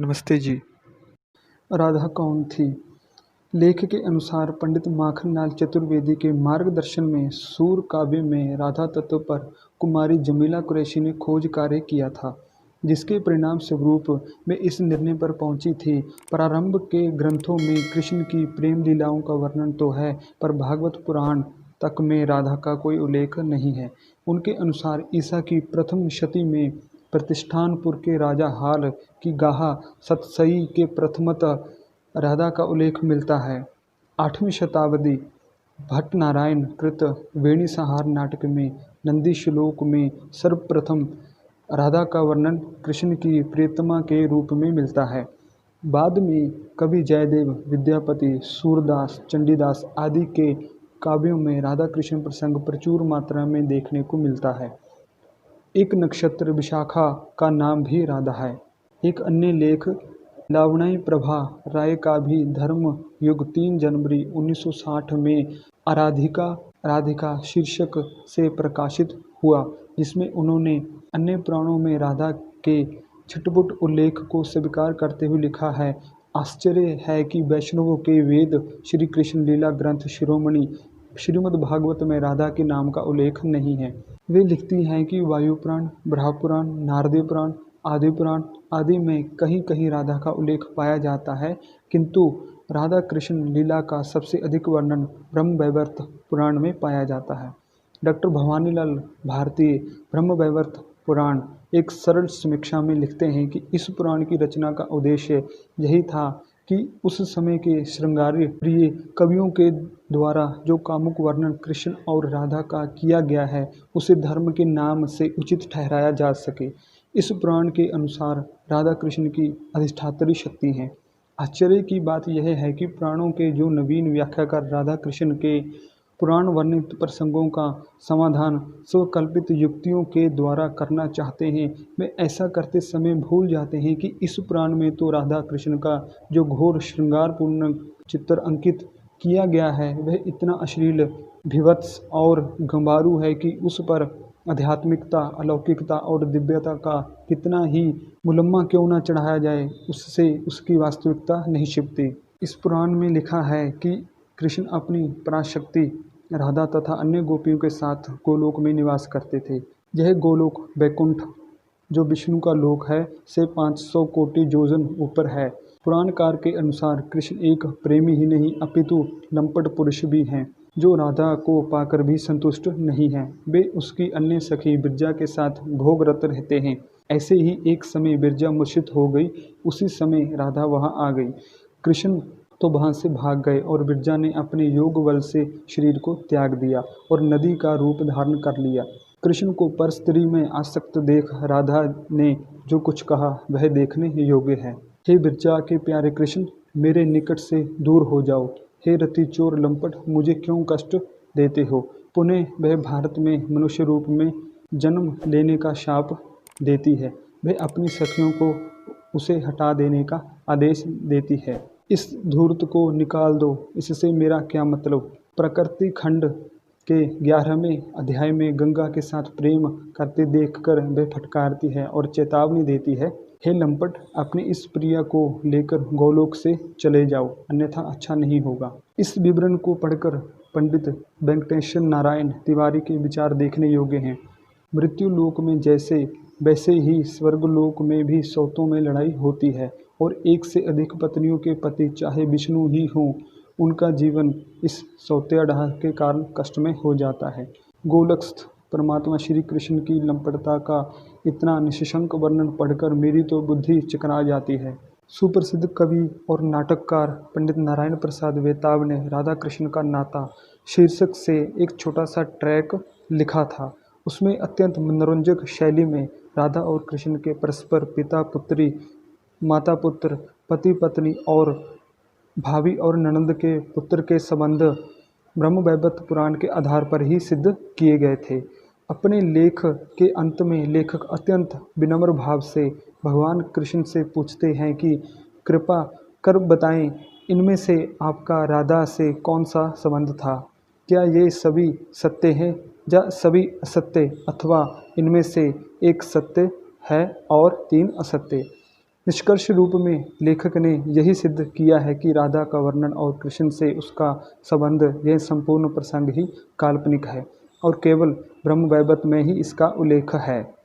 नमस्ते जी। राधा कौन थी? लेख के अनुसार पंडित माखनलाल चतुर्वेदी के मार्गदर्शन में सूर काव्य में राधा तत्व पर कुमारी जमीला कुरैशी ने खोज कार्य किया था, जिसके परिणाम स्वरूप वे इस निर्णय पर पहुंची थी। प्रारंभ के ग्रंथों में कृष्ण की प्रेम लीलाओं का वर्णन तो है, पर भागवत पुराण तक में राधा का कोई उल्लेख नहीं है। उनके अनुसार ईसा की प्रथम शती में प्रतिष्ठानपुर के राजा हाल की गाहा सतसई के प्रथमतः राधा का उल्लेख मिलता है। 8वीं शताब्दी भट्ट नारायण कृत वेणी संहार नाटक में नंदी श्लोक में सर्वप्रथम राधा का वर्णन कृष्ण की प्रियतमा के रूप में मिलता है। बाद में कवि जयदेव, विद्यापति, सूरदास, चंडीदास आदि के काव्यों में राधा कृष्ण प्रसंग प्रचुर मात्रा में देखने को मिलता है। एक नक्षत्र विशाखा का नाम भी राधा है। एक अन्य लेख लावण्य प्रभा राय का भी धर्म युग 3 जनवरी 1960 में राधिका शीर्षक से प्रकाशित हुआ, जिसमें उन्होंने अन्य पुराणों में राधा के छटपुट उल्लेख को स्वीकार करते हुए लिखा है। आश्चर्य है कि वैष्णवों के वेद श्री कृष्ण लीला ग्रंथ शिरोमणि श्रीमद् भागवत में राधा के नाम का उल्लेख नहीं है। वे लिखती हैं कि वायु पुराण, ब्रह्म पुराण, नारदीय पुराण, आदि पुराण आदि में कहीं कहीं राधा का उल्लेख पाया जाता है, किंतु राधा कृष्ण लीला का सबसे अधिक वर्णन ब्रह्मवैवर्त पुराण में पाया जाता है। डॉक्टर भवानीलाल भारती ब्रह्मवैवर्त पुराण एक सरल समीक्षा में लिखते हैं कि इस पुराण की रचना का उद्देश्य यही था कि उस समय के श्रृंगार प्रिय कवियों के द्वारा जो कामुक वर्णन कृष्ण और राधा का किया गया है, उसे धर्म के नाम से उचित ठहराया जा सके। इस पुराण के अनुसार राधा कृष्ण की अधिष्ठात्री शक्ति हैं। आश्चर्य की बात यह है कि पुराणों के जो नवीन व्याख्याकार राधा कृष्ण के पुराण वर्णित प्रसंगों का समाधान स्वकल्पित युक्तियों के द्वारा करना चाहते हैं, वे ऐसा करते समय भूल जाते हैं कि इस पुराण में तो राधा कृष्ण का जो घोर श्रृंगारपूर्ण चित्र अंकित किया गया है, वह इतना अश्लील, भीभत्स और गंवारू है कि उस पर आध्यात्मिकता, अलौकिकता और दिव्यता का कितना ही मुलम्मा क्यों न चढ़ाया जाए, उससे उसकी वास्तविकता नहीं छिपती। इस पुराण में लिखा है कि कृष्ण अपनी पराशक्ति राधा तथा अन्य गोपियों के साथ गोलोक में निवास करते थे। यह गोलोक वैकुंठ, जो विष्णु का लोक है, से 500 कोटि योजन ऊपर है। पुराणकार के अनुसार कृष्ण एक प्रेमी ही नहीं अपितु लंपट पुरुष भी हैं, जो राधा को पाकर भी संतुष्ट नहीं हैं। वे उसकी अन्य सखी बिरजा के साथ भोगरत रहते हैं। ऐसे ही एक समय बिरजा मूर्छित हो गई, उसी समय राधा वहां आ गई। कृष्ण तो वहां से भाग गए और बिरजा ने अपने योग बल से शरीर को त्याग दिया और नदी का रूप धारण कर लिया। कृष्ण को पर स्त्री में आसक्त देख राधा ने जो कुछ कहा वह देखने योग्य है। हे बिरजा के प्यारे कृष्ण, मेरे निकट से दूर हो जाओ। हे रति चोर लंपट, मुझे क्यों कष्ट देते हो। पुनः वह भारत में मनुष्य रूप में जन्म लेने का शाप देती है। वह अपनी सखियों को उसे हटा देने का आदेश देती है। इस धूर्त को निकाल दो, इससे मेरा क्या मतलब। प्रकृति खंड के 11वें अध्याय में गंगा के साथ प्रेम करते देखकर वह फटकारती है और चेतावनी देती है, हे लंपट, अपनी इस प्रिया को लेकर गोलोक से चले जाओ, अन्यथा अच्छा नहीं होगा। इस विवरण को पढ़कर पंडित वेंकटेश्वर नारायण तिवारी के विचार देखने योग्य हैं। मृत्यु लोक में जैसे वैसे ही स्वर्गलोक में भी सौतों में लड़ाई होती है और एक से अधिक पत्नियों के पति चाहे विष्णु ही हों, उनका जीवन इस सौतेढ़ा के कारण कष्टमय हो जाता है। गोलकस्थ परमात्मा श्री कृष्ण की लंपटता का इतना निशंक वर्णन पढ़कर मेरी तो बुद्धि चकरा जाती है। सुप्रसिद्ध कवि और नाटककार पंडित नारायण प्रसाद वेताब ने राधा कृष्ण का नाता शीर्षक से एक छोटा सा ट्रैक लिखा था। उसमें अत्यंत मनोरंजक शैली में राधा और कृष्ण के परस्पर पिता पुत्री, माता पुत्र, पति पत्नी और भाभी और ननंद के पुत्र के संबंध ब्रह्मवैवर्त पुराण के आधार पर ही सिद्ध किए गए थे। अपने लेख के अंत में लेखक अत्यंत विनम्र भाव से भगवान कृष्ण से पूछते हैं कि कृपा कर बताएं, इनमें से आपका राधा से कौन सा संबंध था। क्या ये सभी सत्य हैं या सभी असत्य, अथवा इनमें से एक सत्य है और 3 असत्य। निष्कर्ष रूप में लेखक ने यही सिद्ध किया है कि राधा का वर्णन और कृष्ण से उसका संबंध, यह संपूर्ण प्रसंग ही काल्पनिक है और केवल ब्रह्मवैवर्त में ही इसका उल्लेख है।